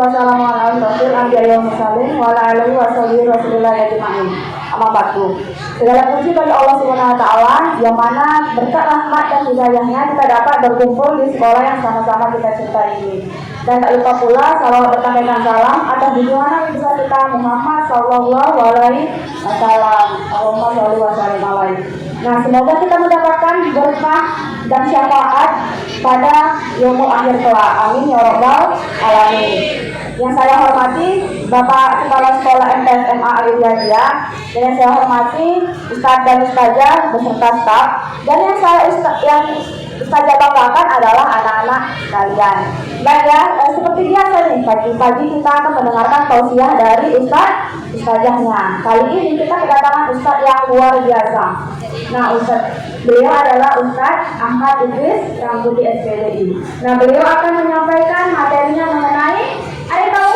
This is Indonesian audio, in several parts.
wassalamu ala asyrofil anbiya'i wal mursalin wa ala alihi wa sahbihi rasulillah ajma'in. Amma ba'du. Segala puji bagi Allah Subhanahu wa taala yang mana berkat rahmat dan hidayahnya kita dapat berkumpul di sekolah yang sama-sama kita cintai ini. Dan tak lupa pula salawat bertambahkan salam atas junjungan Nabi besar kita Muhammad sallallahu alaihi wasallam. Allahumma sholli wa sallim alaihi. Nah, semoga kita mendapatkan berkah dan syafaat pada yaumul akhir kelak. Amin ya rabbal alamin. Yang saya hormati Bapak Kepala Sekolah MTS SMA Al-Hidayah, dan yang saya hormati Ustadz dan Ustazah beserta staf, dan yang Ustazah banggakan adalah anak-anak kalian. Baik ya, seperti biasa nih, pagi-pagi kita akan mendengarkan tausiah dari Ustazahnya. Kali ini kita kedatangan Ustadz yang luar biasa. Nah, beliau adalah Ustadz Ahmad Idris Rambuti SPDI. Nah, beliau akan menyampaikan materinya mengenai, ada yang tahu?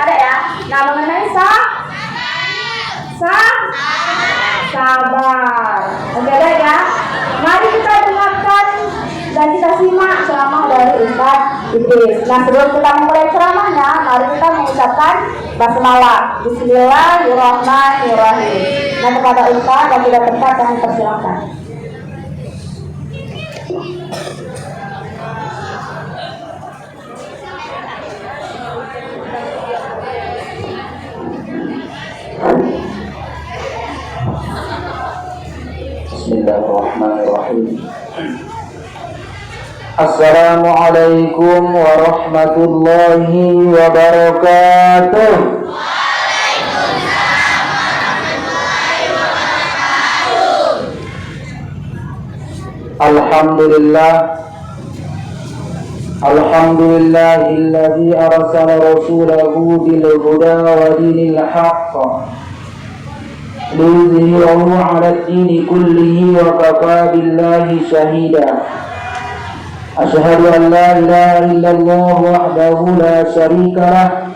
Ada ya? Nah, mengenai sabar. Oke deh ya. Mari kita dengarkan dan kita simak ceramah dari Ustadz Idris. Nah, sebelum kita memulai ceramahnya, mari kita mengucapkan basmalah. Bismillahirrahmanirrahim. Nah, kepada Ustadz dan tidak tempat kami persilakan. Bismillahirrahmanirrahim. Assalamualaikum warahmatullahi wabarakatuh. Alhamdulillahilladzi arsala rasulahu bil huda wa dinil haqq liyudhhirahu 'ala ad-dini kullihi wa kafaa billahi shahida. Asyhadu an la ilaha illallah wahdahu la syarika lah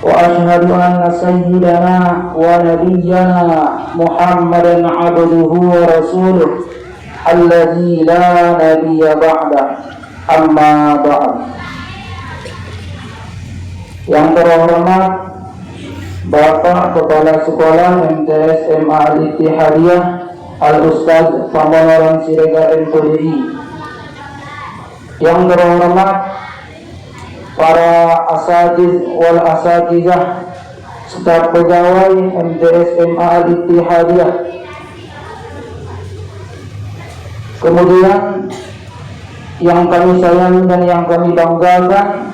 wa asyhadu anna sayyidana wa nabiyyana Muhammadan 'abduhu wa rasuluh alladzi la nabiyya ba'da. Amma ba'd. Yang terhormat Bapak Kepala Sekolah MTS SMA Al-Ittihadiyah Al-Ustadz Pamanaran Siregar MPDI. Yang terhormat para asatiz wal asatizah, staf pegawai MTS SMA Al-Ittihadiyah. Kemudian yang kami sayangi dan yang kami banggakan,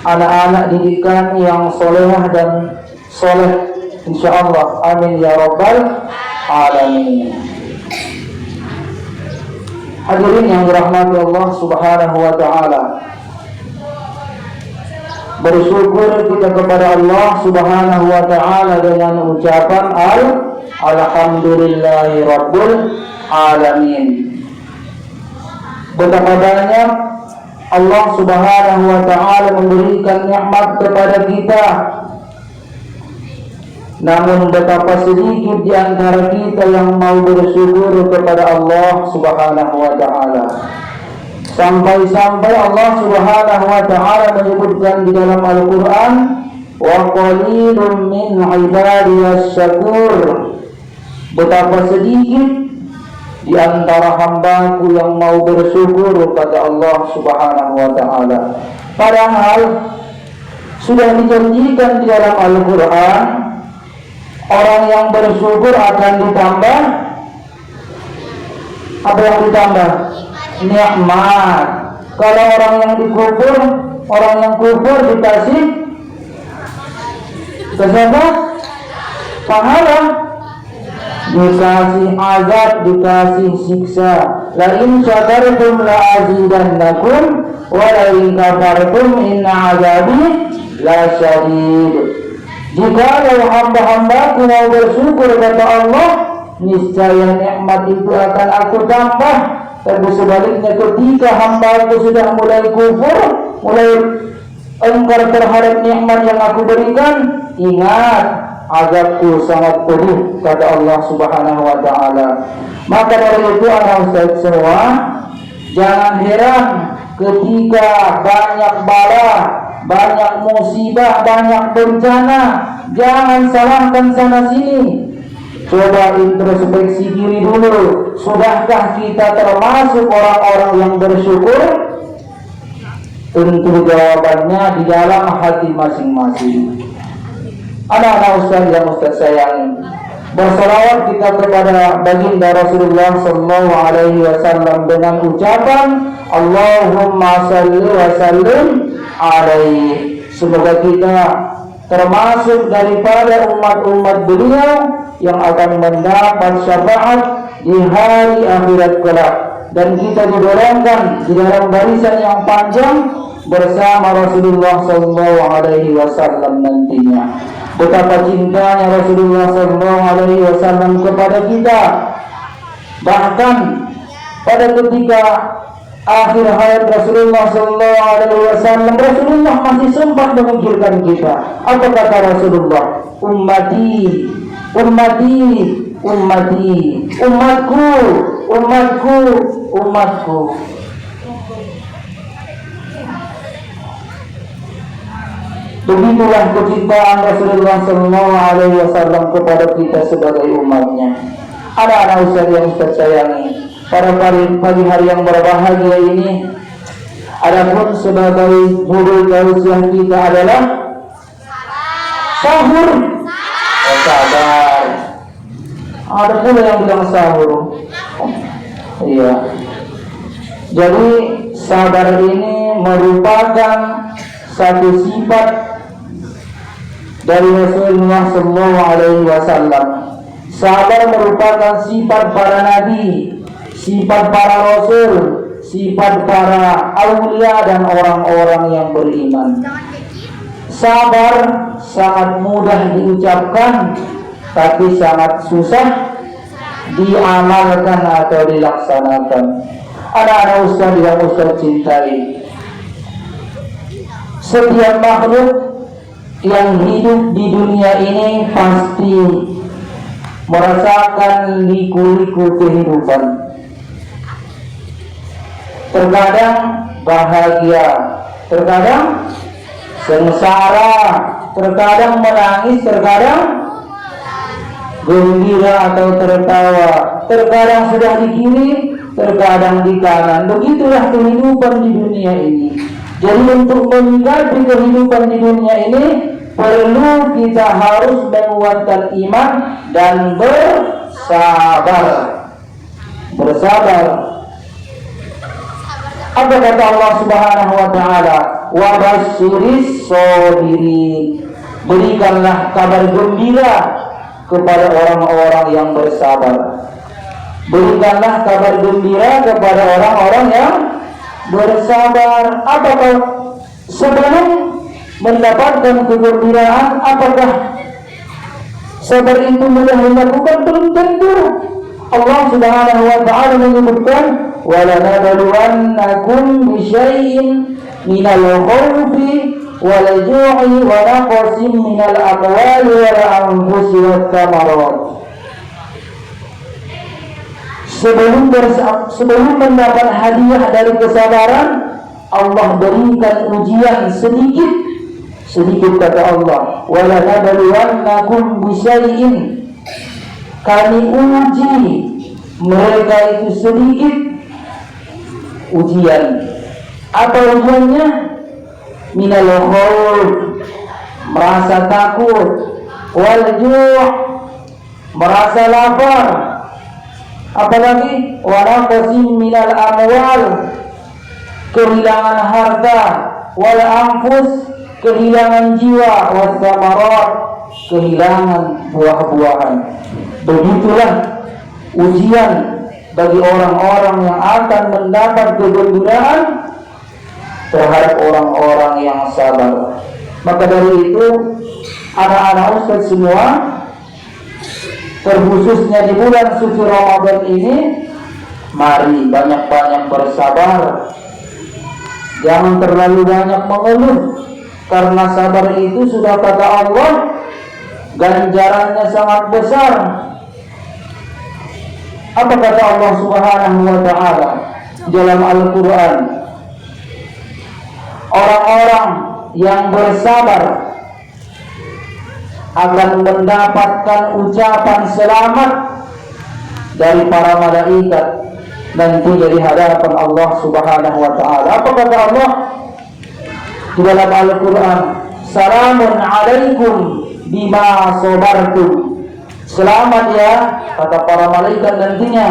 anak-anak didikan yang solehah dan soleh insyaallah. Amin ya rabbal alamin. Hadirin yang dirahmati Allah Subhanahu wa taala, bersyukur kita kepada Allah Subhanahu wa taala dengan ucapan alhamdulillahi rabbil alamin. Betapa banyak Allah Subhanahu wa taala memberikan nikmat kepada kita, namun betapa sedikit di antara kita yang mau bersyukur kepada Allah Subhanahu wa taala. Sampai-sampai Allah Subhanahu wa taala menyebutkan di dalam Al-Qur'an, wa qalilun min ibadiyas syakur. Betapa sedikit di antara hambaku yang mau bersyukur kepada Allah Subhanahu wa taala. Padahal sudah dijanjikan di dalam Al-Qur'an, orang yang bersyukur akan ditambah apa yang ditambah? Nikmat. Kalau orang yang dikufur, orang yang kufur dikasih pahala, dikasih azab, dikasih siksa. La in syakartum la azidannakum wa la in kafartum inna azabi la syadid. Jika hamba-hambaku mau bersyukur kata Allah, niscaya nikmat itu akan aku tambah. Tapi sebaliknya ketika hambaku sudah mulai kufur, mulai engkar terhadap nikmat yang aku berikan, ingat azabku sangat pedih kata Allah Subhanahu wa taala. Maka dari itu anak Ustaz semua, jangan heran ketika banyak bala, banyak musibah, banyak bencana, jangan salahkan sana sini. Coba introspeksi diri dulu. Sudahkah kita termasuk orang-orang yang bersyukur? Tentu jawabannya di dalam hati masing-masing. Anak-anak Ustaz yang Ustaz sayangi, bersalawat kita kepada baginda Rasulullah sallallahu alaihi wasallam dengan ucapan Allahumma shalli wa sallim alaihi. Semoga kita termasuk daripada umat-umat beliau yang akan mendapat syafaat di hari akhirat kelak, dan kita didorongkan di dalam barisan yang panjang bersama Rasulullah sallallahu alaihi wasallam nantinya. Betapa cintanya Rasulullah sallallahu alaihi wasallam kepada kita. Bahkan pada ketika akhir hayat Rasulullah sallallahu alaihi wasallam, Rasulullah masih sempat memikirkan kita. Apa kata Rasulullah? Ummati, ummati, ummati, umatku, umatku, umatku. Begitulah kecintaan Rasulullah sallallahu alaihi wasallam kepada kita sebagai umatnya. Anak-anak Ustaz yang Ustaz sayangi, pada pagi hari yang berbahagia ini, adapun sebagai judul tausiah kita adalah sahur. Sabar. Ada pula yang bilang sahur. Iya. Jadi sabar ini merupakan satu sifat dari Rasulullah sallallahu alaihi wasallam. Sabar merupakan sifat para nabi, sifat para rasul, sifat para aulia dan orang-orang yang beriman. Sabar sangat mudah diucapkan, tapi sangat susah diamalkan atau dilaksanakan. Anak-anak Ustaz yang Ustaz cintai, setiap makhluk yang hidup di dunia ini pasti merasakan liku-liku kehidupan. Terkadang bahagia, terkadang sengsara, terkadang menangis, terkadang gembira atau tertawa, terkadang sudah di kiri, terkadang di kanan. Begitulah kehidupan di dunia ini. Jadi untuk menyikapi kehidupan di dunia ini perlu kita harus menguatkan iman dan bersabar. Bersabar. Apa kata Allah Subhanahu wa taala? Wa basyiris sabirin. Berikanlah kabar gembira kepada orang-orang yang bersabar. Berikanlah kabar gembira kepada orang-orang yang bersabar. Apakah sebelum mendapatkan kegembiraan, apakah sabar itu mudah dilakukan? Belum tentu. Allah Subhanahu wa taala menyebutkan wala nabluwannakum bisyai'in minal khawfi wal ju'i wa naqsin minal amwali wal anfusi wath thamarat. Sebelum mendapat hadiah dari kesabaran, Allah berikan ujian sedikit kata Allah. Wala nabluwannakum bisyai'in, kami uji mereka itu sedikit ujian. Apa ujiannya? Minal khawf, merasa takut, wal ju', merasa lapar, apalagi wa naqsin minal amwal, kehilangan harta, wal anfus, kehilangan jiwa, was thamarat, kehilangan buah-buahan. Begitulah ujian bagi orang-orang yang akan mendapat kegembiraan terhadap orang-orang yang sabar. Maka dari itu, anak-anak Ustaz semua, terkhususnya di bulan suci Ramadan ini, mari banyak-banyak bersabar. Jangan terlalu banyak mengeluh, karena sabar itu sudah kata Allah, ganjarannya sangat besar. Apa kata Allah Subhanahu wa taala dalam Al-Qur'an? orang-orang yang bersabar akan mendapatkan ucapan selamat dari para malaikat nanti di hadapan Allah Subhanahu wa taala. Apa kata Allah di dalam Al-Qur'an? Salamun alaikum bima sabartum. Selamat ya, kata para malaikat nantinya,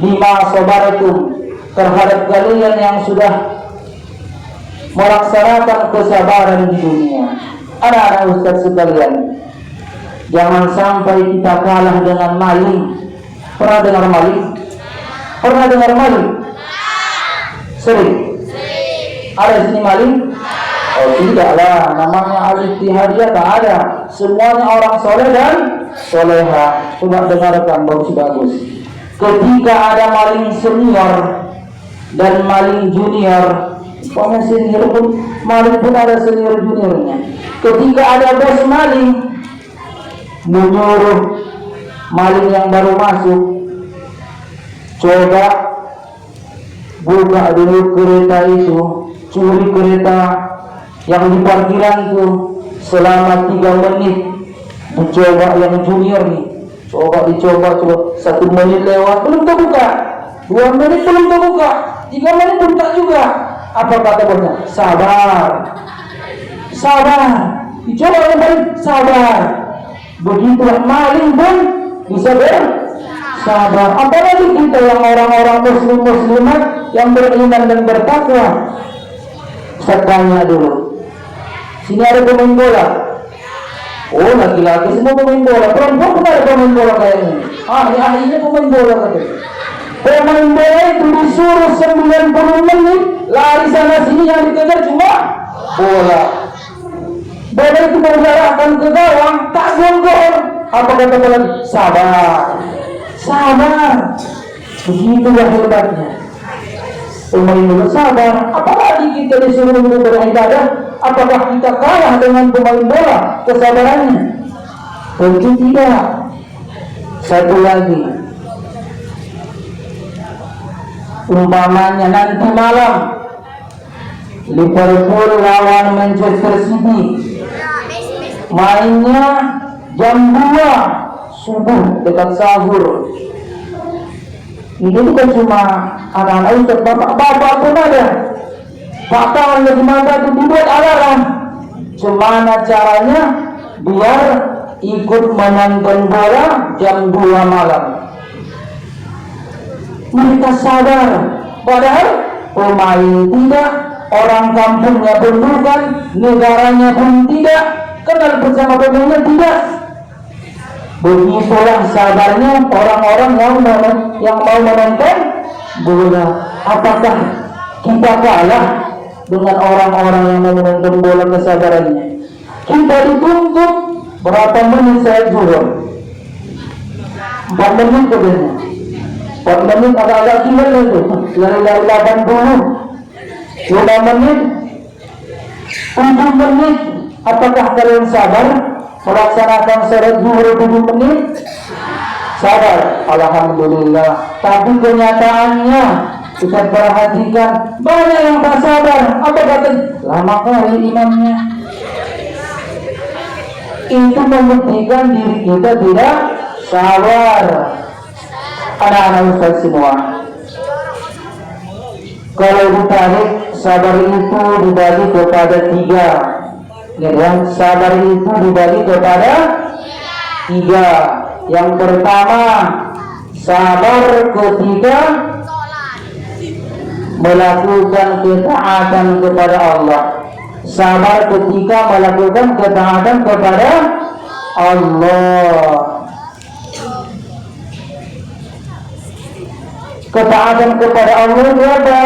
bima sabartum, terhadap kalian yang sudah melaksanakan kesabaran di dunia. Anak-anak ustaz sekalian, jangan sampai kita kalah dengan maling. Pernah dengar maling? Pernah dengar maling? Sering? Ada di sini maling? Oh tidaklah, namanya al-ittihadiyah tak ada. Semuanya orang soleh dan soleha. Coba dengarkan bagus-bagus. Ketika ada maling senior dan maling junior, pokoknya senior pun, maling pun ada senior juniornya. Ketika ada bos maling menyuruh maling yang baru masuk, coba buka dulu kereta itu, curi kereta yang di parkiran itu selama 3 menit. Dicoba yang junior nih, dicoba 1 menit lewat belum terbuka, 2 menit belum terbuka, 3 menit belum tak juga. Apa kata bosnya? Sabar, sabar. Dicoba yang baik, sabar. Begitulah maling pun bisa bersabar. Apalagi kita yang orang-orang muslimat yang beriman dan bertakwa. Saya tanya dulu, sini ada pemain bola? Oh laki-laki semua pemain bola, perempuan pun ada pemain bola kayaknya. Ahli-ahlinya pemain bola katanya. Pemain bola itu disuruh 90 menit lari sana sini, yang dikejar cuma bola. Bola itu mengarahkan ke gawang, tak gol. Apa kata bola? Sabar, sabar. Begitulah hebatnya pemain bola, sabar. Apalagi kita disuruh beribadah, apakah kita kalah dengan pemain bola kesabarannya? Tentu tidak. Satu lagi, umpamanya nanti malam Liverpool lawan Manchester City, mainnya jam 2 subuh dekat sahur. Ini bukan cuma anak-anak ustaz, bapak-bapak pun ada. Bahkan lagi mata itu dibuat alarm. Gimana caranya biar ikut menonton bola jam 2 malam? Mereka sadar, padahal pemain tidak, orang kampungnya pun bukan, negaranya pun tidak, kenal bersama pemainnya tidak. Begitulah sabarnya orang-orang yang mau menonton bola. Apakah kita kalah dengan orang-orang yang mau menonton bola kesabarannya? Kita dituntut berapa menit saya zuhur? 4 menit katanya. 4 menit agak-agak gimana itu? Lari-lari 80. 5 menit, 7 menit. Apakah kalian sabar melaksanakan sholat zuhur 7 menit? Sabar, alhamdulillah. Tapi kenyataannya kita perhatikan banyak yang tak sabar. Apa kata? Lama kali imamnya. Itu membuktikan diri kita tidak sabar. Anak-anak ustaz semua, kalau ditarik, sabar itu dibagi kepada 3. Ya, sabar itu dibagi kepada 3. Yang pertama, sabar ketika melakukan ketaatan kepada Allah. Sabar ketika melakukan ketaatan kepada Allah. Ketaatan kepada Allah itu apa?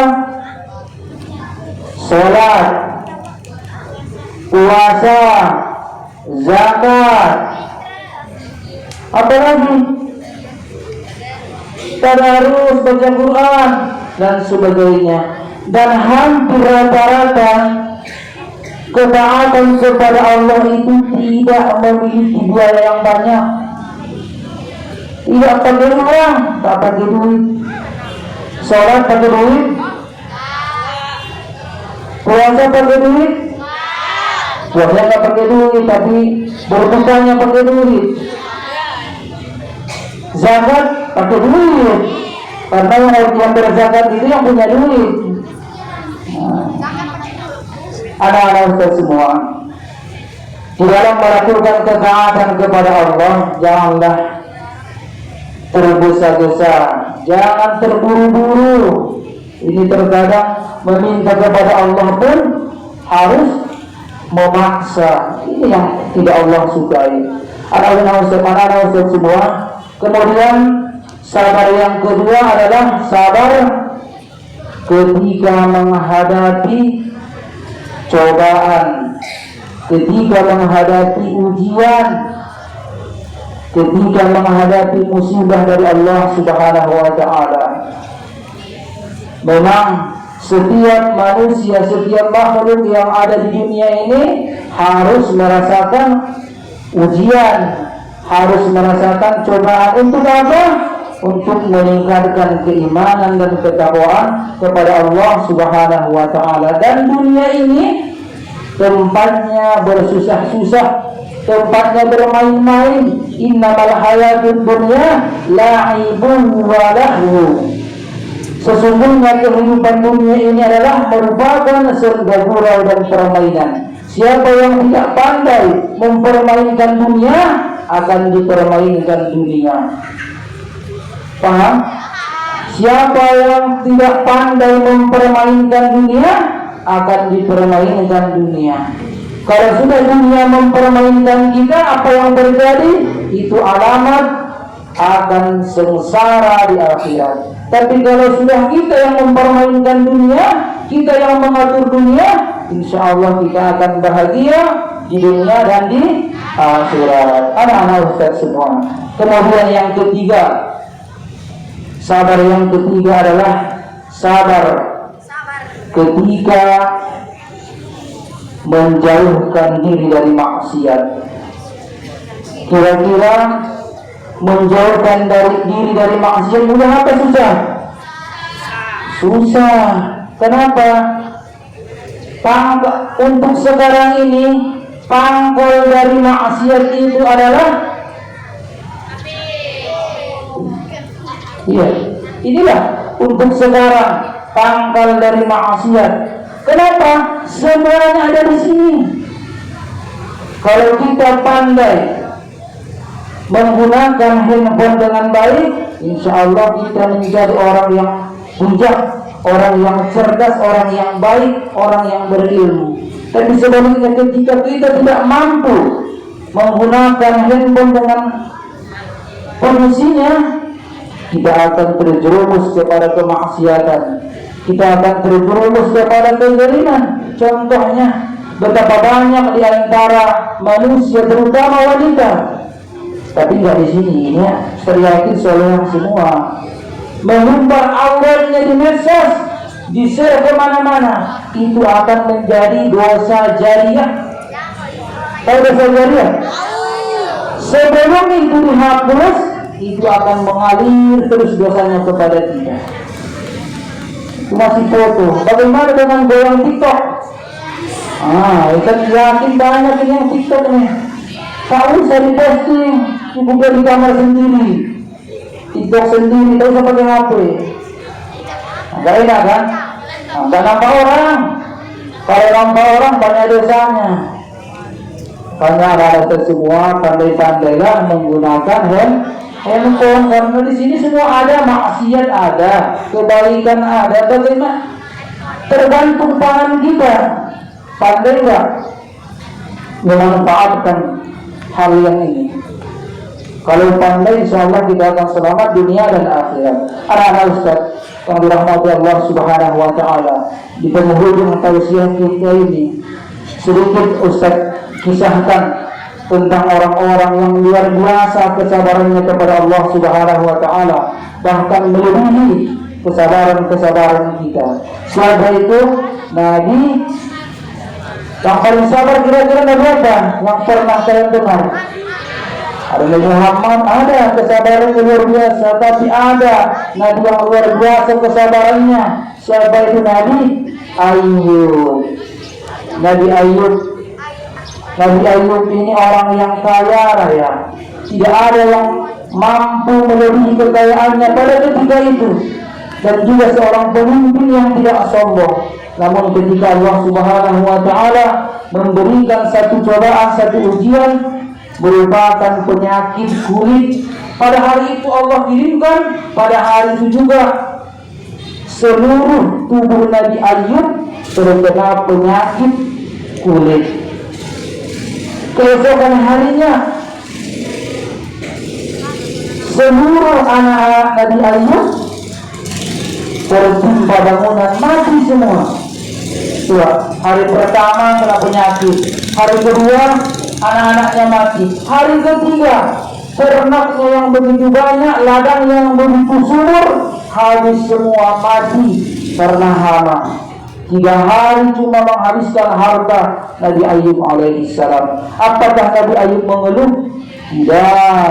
Salat, puasa, zakat, apa lagi? Tadarus, baca Quran dan sebagainya. Dan hampir rata-rata ketaatan kepada Allah itu tidak memiliki biaya yang banyak. Tidak pakai uang, tak pakai duit. Sholat pakai duit, Puasa pakai duit? Puasa nggak pakai duit, tapi berbukanya pakai duit. Zakat pakai duit, karena yang berzakat itu yang punya duit. Anak-anak Ustaz semua, di dalam melakukan ketaatan kepada Allah, janganlah tergesa-gesa, jangan terburu-buru. Ini terkadang meminta kepada Allah pun harus memaksa. Ini yang tidak Allah sukai. Anak-anak Ustaz semua. Kemudian sabar yang kedua adalah sabar ketika menghadapi cobaan, ketika menghadapi ujian, ketika menghadapi musibah dari Allah Subhanahu wa Ta'ala. Memang setiap manusia, setiap makhluk yang ada di dunia ini harus merasakan ujian, harus merasakan cobaan. Untuk apa? Untuk meningkatkan keimanan dan ketakwaan kepada Allah Subhanahu wa Ta'ala. Dan dunia ini tempatnya bersusah-susah, tempatnya bermain-main. Innamal hayatud dunya la'ibun wa lahu. Sesungguhnya kehidupan dunia ini adalah merupakan surga gurau dan permainan. Siapa yang tidak pandai mempermainkan dunia akan dipermainkan dunia. Paham? Siapa yang tidak pandai mempermainkan dunia akan dipermainkan dunia. Kalau sudah dunia mempermainkan kita, apa yang terjadi? Itu alamat akan sengsara di akhirat. Tapi kalau sudah kita yang mempermainkan dunia, kita yang mengatur dunia, insya Allah kita akan bahagia di dunia dan di akhirat. Anak-anak Ustaz semua. Kemudian yang ketiga, sabar yang ketiga adalah sabar ketika menjauhkan diri dari maksiat. Kira-kira menjauhkan diri dari maksiat mudah apa susah? Susah. Kenapa? Untuk sekarang ini pangkal dari maksiat itu adalah inilah untuk sekarang pangkal dari maksiat. Kenapa? Semuanya ada di sini. Kalau kita pandai menggunakan handphone dengan baik, insya Allah kita menjadi orang yang bijak, orang yang cerdas, orang yang baik, orang yang berilmu. Tapi sebaliknya ketika kita tidak mampu menggunakan handphone dengan fungsinya, kita akan terjerumus kepada kemaksiatan, kita akan terjerumus kepada kezaliman. Contohnya, betapa banyak di antara manusia, terutama wanita, tapi nggak di sini ya, saya yakin soalnya semua mengumbar auratnya di medsos, di-share kemana-mana, itu akan menjadi dosa jariah. Tahu dosa jariah? Sebelum itu dihapus, itu akan mengalir terus dosanya kepada kita. Itu masih foto. Bagaimana dengan goyang TikTok? Kita yakin banyak ini yang TikTok nih. Tak usah diposting, dibuka di kamar sendiri, TikTok sendiri, tak usah pakai HP. Gak enak kan? Gak nampak orang. Kalau nampak orang banyak dosanya. Karena ada semua pandai-pandailah menggunakan handphone, karena di sini semua ada, maksiat ada, kebaikan ada. Bagaimana? Tergantung tangan kita. Pandai nggak memanfaatkan hal yang ini? Kalau pandai, insya Allah kita akan selamat dunia dan akhirat. Anak-anak Ustaz yang dirahmati Allah Subhanahu wa Ta'ala, di penghujung tausiah kita ini sedikit Ustaz kisahkan tentang orang-orang yang luar biasa kesabarannya kepada Allah Subhanahu wa Ta'ala, bahkan melebihi kesabaran kita. Siapa itu? Nabi yang paling sabar kira-kira Nabi apa? Yang pernah saya dengar. Ada Nabi Muhammad, ada kesabaran luar biasa, tapi ada Nabi yang luar biasa kesabarannya. Siapa itu? Nabi Ayub. Nabi Ayub. Nabi Ayub ini orang yang kaya raya. Tidak ada yang mampu melebihi kekayaannya pada ketika itu. Dan juga seorang pemimpin yang tidak sombong. Namun ketika Allah Subhanahu wa Ta'ala memberikan satu cobaan, satu ujian, merupakan penyakit kulit, pada hari itu Allah kirimkan, pada hari itu juga seluruh tubuh Nabi Ayub terkena penyakit kulit. Keesokan harinya seluruh anak-anak Nabi Ayub tertimpa bangunan, mati semua. Hari pertama kena penyakit, hari kedua anak-anaknya mati, hari ketiga ternaknya yang begitu banyak, ladang yang begitu subur, habis semua, mati karena hama. 3 hari cuma menghabiskan harta Nabi Ayub alaihissalam. Apakah Nabi Ayub mengeluh? Tidak.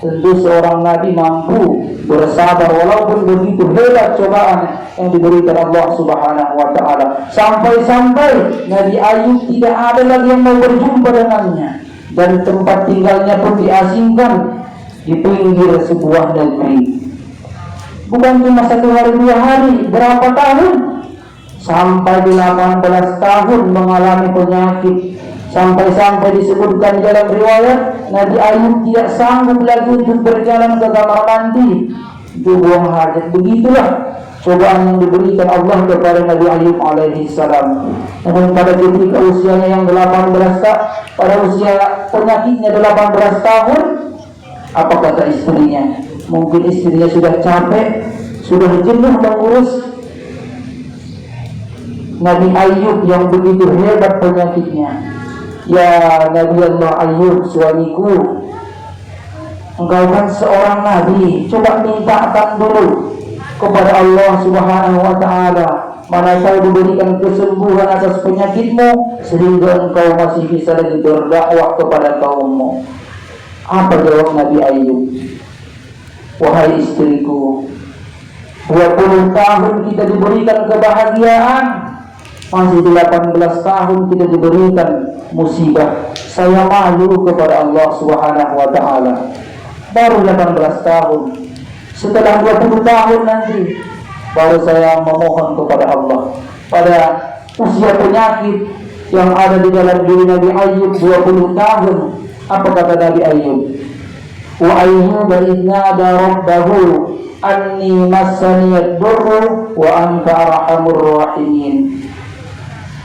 Tentu seorang Nabi mampu bersabar walaupun begitu hebat cobaan yang diberikan Allah Subhanahu wa Ta'ala. Sampai-sampai Nabi Ayub tidak ada lagi yang mau berjumpa dengannya, dan tempat tinggalnya pun diasingkan di pinggir sebuah negeri. Bukan cuma 1 hari 2 hari, berapa tahun? Sampai 18 tahun mengalami penyakit. Sampai-sampai disebutkan dalam riwayat Nabi Ayub tidak sanggup lagi untuk berjalan ke kamar mandi, itu buang hajat. Begitulah cobaan yang diberikan Allah kepada Nabi Ayub alaihissalam. Namun pada ketika usianya yang 18 tahun, pada usia penyakitnya 18 tahun, apa kata istrinya? Mungkin istrinya sudah capek, sudah jenuh mengurus Nabi Ayub yang begitu hebat penyakitnya. Ya Nabi Allah Ayub, suamiku, engkau kan seorang nabi, coba mintakan dulu kepada Allah Subhanahu wa Ta'ala, mana tahu diberikan kesembuhan atas penyakitmu sehingga engkau masih bisa lagi berdakwah kepada kaummu. Apa jawab Nabi Ayub? Wahai istriku, 20 tahun kita diberikan kebahagiaan, masih 18 tahun kita diberikan musibah. Saya malu kepada Allah Subhanahu wa Ta'ala. Baru 18 tahun. Setelah 20 tahun nanti baru saya memohon kepada Allah. Pada usia penyakit yang ada di dalam diri Nabi Ayub 20 tahun, apa kata Nabi Ayub? Wa ayyuba idh nada rabbahu anni massaniyad durru wa anta arhamur rahimin.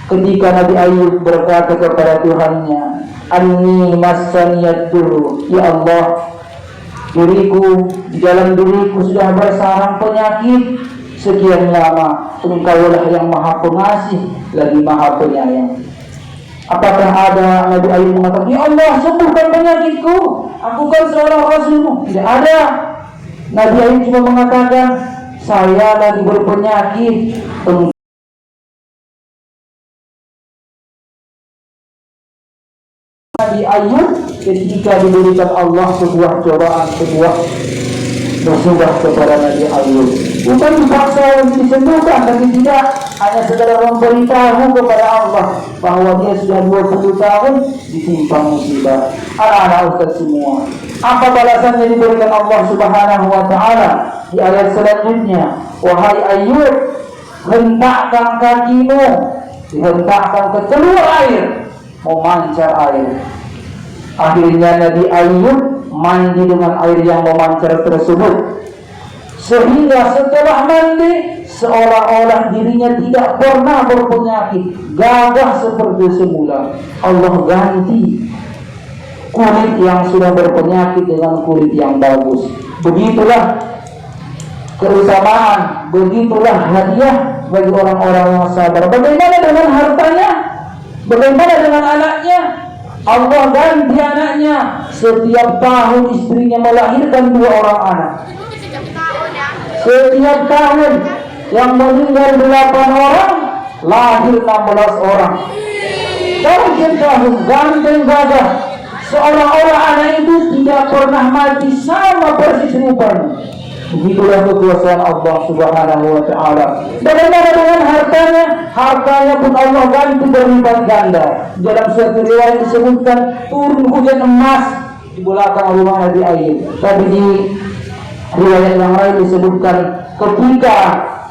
Ketika Nabi Ayub berkata kepada Tuhannya, anni massaniyad durru, ya Allah, diriku, di dalam diriku sudah bersarang penyakit sekian lama. Engkaulah yang maha pengasih lagi maha penyayang. Apakah ada Nabi Ayub mengatakan, ya Allah, sembuhkan penyakitku, aku kan seorang rasulmu? Tidak ada. Nabi Ayub cuma mengatakan, saya lagi berpenyakit. Nabi Ayub ketika diberikan Allah sebuah cobaan, sebuah musibah kepada Nabi Ayub, bukan dipaksa untuk disembuhkan, tapi tidak, hanya sekedar memberitahu kepada Allah bahwa dia sudah 20 tahun ditimpa musibah. Anak-anak ustaz semua, apa balasan yang diberikan Allah Subhanahu wa Ta'ala di ayat selanjutnya? Wahai Ayub, hentakkan kakimu, dihentakkan ke telur air, memancar air. Akhirnya Nabi Ayub mandi dengan air yang memancar tersebut, sehingga setelah mandi seolah-olah dirinya tidak pernah berpenyakit, gagah seperti semula. Allah ganti kulit yang sudah berpenyakit dengan kulit yang bagus. Begitulah keutamaan, begitulah hadiah bagi orang-orang yang sabar. Bagaimana dengan hartanya? Bagaimana dengan anaknya? Allah ganti anaknya. Setiap tahun istrinya melahirkan 2 orang anak. Setiap tahun yang meninggal 8 orang, lahir 16 orang. Tahun tahun ganteng gagah, seolah-olah anak itu tidak pernah mati, sama persis rupanya. Begitulah kekuasaan Allah Subhanahu wa taala. Bagaimana dengan hartanya? Hartanya pun Allah ganti berlipat ganda. Dalam suatu riwayat disebutkan turun hujan emas di belakang rumah Nabi Ayub. Tapi di riwayat yang lain disebutkan ketika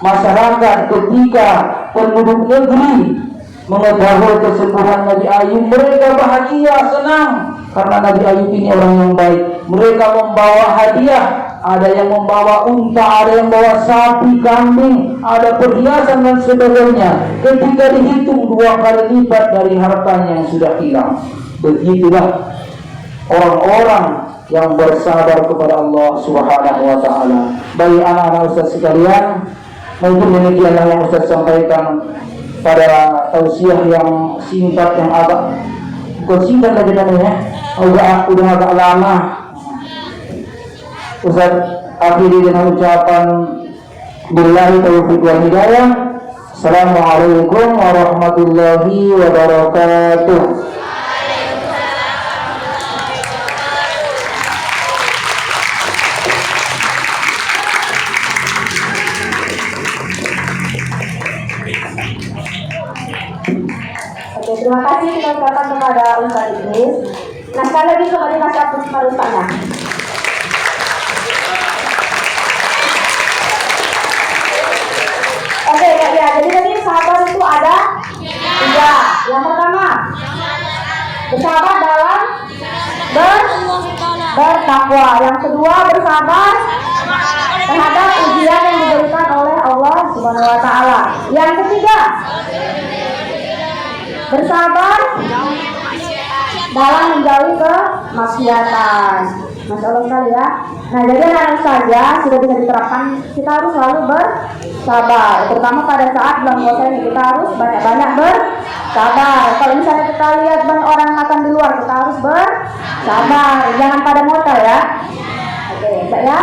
masyarakat, ketika penduduk negeri mengetahui kesembuhan Nabi Ayub, mereka bahagia, senang karena Nabi Ayub ini orang yang baik. Mereka membawa hadiah, ada yang membawa unta, ada yang membawa sapi, kambing, ada perhiasan dan sebagainya. Ketika dihitung 2 kali lipat dari hartanya yang sudah hilang. Begitulah orang-orang yang bersabar kepada Allah Subhanahu wa taala. Bagi anak-anak Ustaz sekalian, mungkin demikianlah yang Ustaz sampaikan pada tausiah yang singkat, yang agak bukan singkat lagi namanya, udah agak lama. Ustaz akhiri dengan ucapan billahi taufiq wal hidayah. Assalamualaikum warahmatullahi wabarakatuh. Oke, terima kasih kita ucapkan kepada Ustaz Idris. Nah, sekali lagi coba dikasih aplaus kepada Ustaznya. Oke, ya, jadi tadi sahabat itu ada 3. Yang pertama, bersahabat dalam bertakwa. Yang kedua, bersabar terhadap ujian yang diberikan oleh Allah Subhanahu wa taala. Yang ketiga, bersabar dalam menjauhi kemaksiatan. Masya Allah sekali ya. Nah, jadi anak saja sudah bisa diterapkan. Kita harus selalu bersabar. Terutama pada saat bulan puasa ini kita harus banyak-banyak bersabar. Kalau misalnya kita lihat banyak orang makan di luar, kita harus bersabar. Jangan pada motor ya. Oke, baik ya.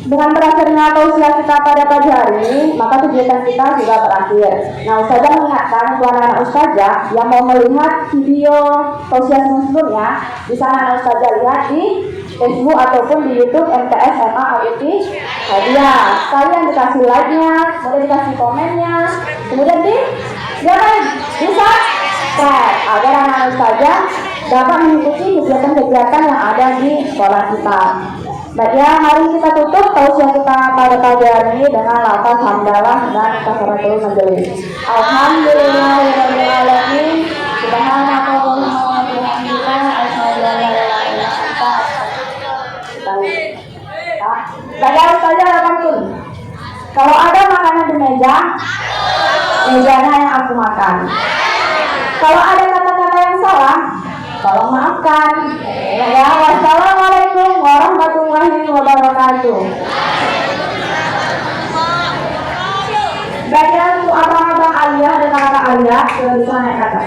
Dengan berakhirnya tausiah kita pada pagi hari ini, maka kegiatan kita sudah berakhir. Nah, Ustazah mengingatkan untuk anak-anak Ustazah yang mau melihat video tausiah sebelumnya, di sana anak Ustazah lihat di Facebook ataupun di YouTube MTS SMA AUT Hadiah. Kalian dikasih like-nya, kemudian dikasih komennya, kemudian bisa share agar anak-anak Ustazah dapat mengikuti kegiatan-kegiatan yang ada di sekolah kita. Baik ya, mari kita tutup tausiah kita pada pagi hari ini dengan lafaz hamdalah dan kafaratul majelis. Alhamdulillahirabbil alamin. Subhanakallahumma wa bihamdika asyhadu an la ilaha illa anta astaghfiruka. Baik, saja pantun. Kalau ada makanan di meja, mejanya yang aku makan. Kalau ada kata-kata yang salah, tolong maafkan. Ya, wassalamualaikum warahmatullahi wabarakatuh. Baiklah untuk abang-abang Aliyah dan kakak Aliyah sudah bisa naik ke atas.